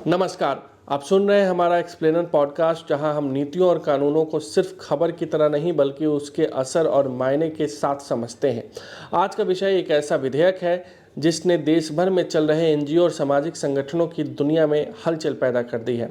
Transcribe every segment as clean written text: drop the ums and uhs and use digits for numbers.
नमस्कार। आप सुन रहे हैं हमारा एक्सप्लेनर पॉडकास्ट, जहां हम नीतियों और कानूनों को सिर्फ खबर की तरह नहीं बल्कि उसके असर और मायने के साथ समझते हैं। आज का विषय एक ऐसा विधेयक है जिसने देश भर में चल रहे एनजीओ और सामाजिक संगठनों की दुनिया में हलचल पैदा कर दी है।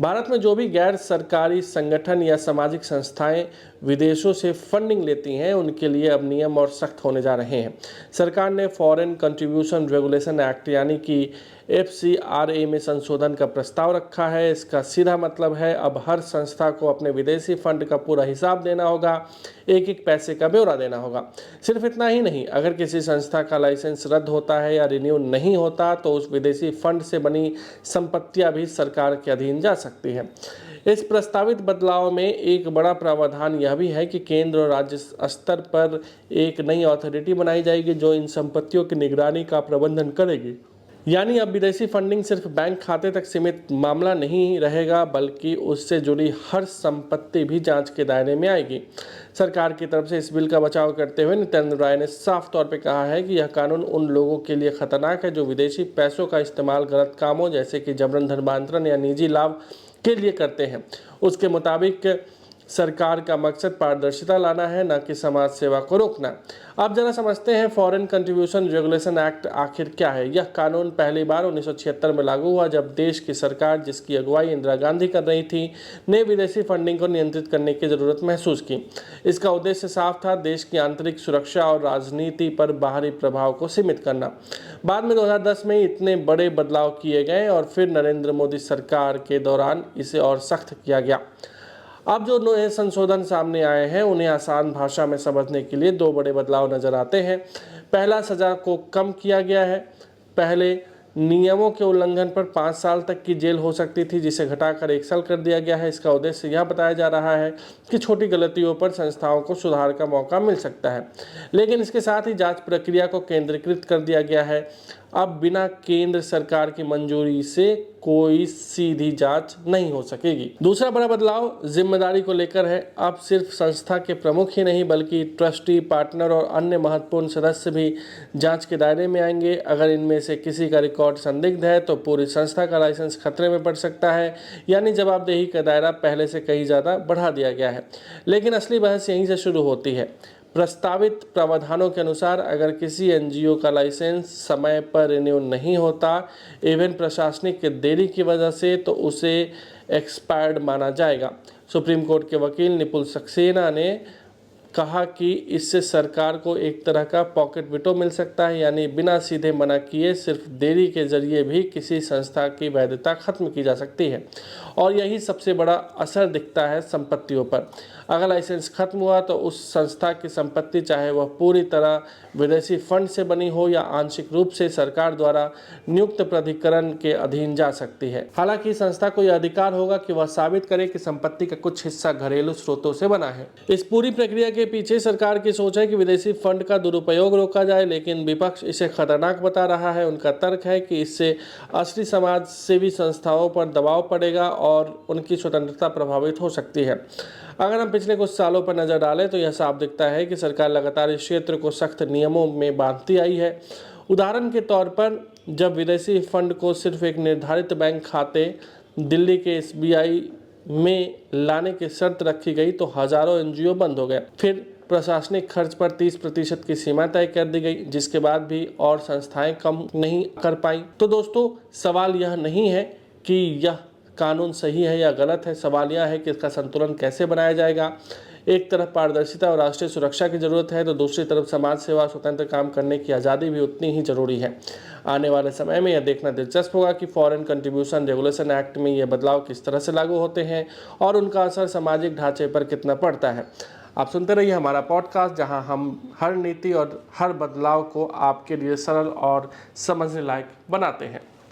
भारत में जो भी गैर सरकारी संगठन या सामाजिक संस्थाएं विदेशों से फंडिंग लेती हैं, उनके लिए अब नियम और सख्त होने जा रहे हैं। सरकार ने फॉरेन कंट्रीब्यूशन रेगुलेशन एक्ट यानी कि FCRA में संशोधन का प्रस्ताव रखा है। इसका सीधा मतलब है अब हर संस्था को अपने विदेशी फंड का पूरा हिसाब देना होगा, एक एक पैसे का ब्यौरा देना होगा। सिर्फ इतना ही नहीं, अगर किसी संस्था का लाइसेंस रद्द होता है या रिन्यू नहीं होता तो उस विदेशी फंड से बनी संपत्तियां भी सरकार के अधीन जा सकती है। इस प्रस्तावित बदलाव में एक बड़ा प्रावधान यह भी है कि केंद्र और राज्य स्तर पर एक नई अथॉरिटी बनाई जाएगी जो इन संपत्तियों की निगरानी का प्रबंधन करेगी। यानी अब विदेशी फंडिंग सिर्फ बैंक खाते तक सीमित मामला नहीं रहेगा, बल्कि उससे जुड़ी हर संपत्ति भी जांच के दायरे में आएगी। सरकार की तरफ से इस बिल का बचाव करते हुए नित्यानंद राय ने साफ तौर पर कहा है कि यह कानून उन लोगों के लिए खतरनाक है जो विदेशी पैसों का इस्तेमाल गलत कामों जैसे कि जबरन धर्मांतरण या निजी लाभ के लिए करते हैं। उसके मुताबिक सरकार का मकसद पारदर्शिता लाना है, न कि समाज सेवा को रोकना। अब जरा समझते हैं फॉरेन कंट्रीब्यूशन रेगुलेशन एक्ट आखिर क्या है। यह कानून पहली बार 1976 में लागू हुआ, जब देश की सरकार, जिसकी अगुवाई इंदिरा गांधी कर रही थी, ने विदेशी फंडिंग को नियंत्रित करने की जरूरत महसूस की। इसका उद्देश्य साफ था, देश की आंतरिक सुरक्षा और राजनीति पर बाहरी प्रभाव को सीमित करना। बाद में 2010 में इतने बड़े बदलाव किए गए और फिर नरेंद्र मोदी सरकार के दौरान इसे और सख्त किया गया। अब जो नए संशोधन सामने आए हैं उन्हें आसान भाषा में समझने के लिए दो बड़े बदलाव नजर आते हैं। पहला, सजा को कम किया गया है। पहले नियमों के उल्लंघन पर 5 साल तक की जेल हो सकती थी, जिसे घटाकर 1 साल कर दिया गया है। इसका उद्देश्य यह बताया जा रहा है कि छोटी गलतियों पर संस्थाओं को सुधार का मौका मिल सकता है। लेकिन इसके साथ ही जांच प्रक्रिया को केंद्रीकृत कर दिया गया है। अब बिना केंद्र सरकार की मंजूरी से कोई सीधी जांच नहीं हो सकेगी। दूसरा बड़ा बदलाव जिम्मेदारी को लेकर है। अब सिर्फ संस्था के प्रमुख ही नहीं बल्कि ट्रस्टी, पार्टनर और अन्य महत्वपूर्ण सदस्य भी जांच के दायरे में आएंगे। अगर इनमें से किसी का रिकॉर्ड संदिग्ध है तो पूरी संस्था का लाइसेंस खतरे में पड़ सकता है। यानी जवाबदेही का दायरा पहले से कहीं ज़्यादा बढ़ा दिया गया है। लेकिन असली बहस यहीं से शुरू होती है। प्रस्तावित प्रावधानों के अनुसार अगर किसी एनजीओ का लाइसेंस समय पर रिन्यू नहीं होता, इवन प्रशासनिक देरी की वजह से, तो उसे एक्सपायर्ड माना जाएगा। सुप्रीम कोर्ट के वकील निपुल सक्सेना ने कहा कि इससे सरकार को एक तरह का पॉकेट विटो मिल सकता है, यानी बिना सीधे मना किए सिर्फ देरी के जरिए भी किसी संस्था की वैधता खत्म की जा सकती है। और यही सबसे बड़ा असर दिखता है संपत्तियों पर। अगर लाइसेंस खत्म हुआ तो उस संस्था की संपत्ति, चाहे वह पूरी तरह विदेशी फंड से बनी हो या आंशिक रूप से, सरकार द्वारा नियुक्त प्राधिकरण के अधीन जा सकती है। हालांकि संस्था को यह अधिकार होगा कि वह साबित करे कि संपत्ति का कुछ हिस्सा घरेलू स्रोतों से बना है। इस पूरी प्रक्रिया के पीछे सरकार की सोच है कि विदेशी फंड का दुरुपयोग रोका जाए, लेकिन विपक्ष इसे खतरनाक बता रहा है। उनका तर्क है कि इससे असली समाज सेवी संस्थाओं पर दबाव पड़ेगा और उनकी स्वतंत्रता प्रभावित हो सकती है। अगर हम पिछले कुछ सालों पर नजर डालें तो यह साफ दिखता है कि सरकार लगातार इस क्षेत्र को सख्त नियमों में बांधती आई है। उदाहरण के तौर पर, जब विदेशी फंड को सिर्फ एक निर्धारित बैंक खाते दिल्ली के SBI में लाने की शर्त रखी गई तो हजारों एनजीओ बंद हो गए। फिर प्रशासनिक खर्च पर 30% की सीमा तय कर दी गई, जिसके बाद भी और संस्थाएं कम नहीं कर पाई। तो दोस्तों, सवाल यह नहीं है कि यह कानून सही है या गलत है, सवाल यह है कि इसका संतुलन कैसे बनाया जाएगा। एक तरफ पारदर्शिता और राष्ट्रीय सुरक्षा की जरूरत है तो दूसरी तरफ समाज सेवा, स्वतंत्र काम करने की आज़ादी भी उतनी ही जरूरी है। आने वाले समय में यह देखना दिलचस्प होगा कि फॉरेन कंट्रीब्यूशन रेगुलेशन एक्ट में ये बदलाव किस तरह से लागू होते हैं और उनका असर सामाजिक ढांचे पर कितना पड़ता है। आप सुनते रहिए हमारा पॉडकास्ट, जहां हम हर नीति और हर बदलाव को आपके लिए सरल और समझने लायक बनाते हैं।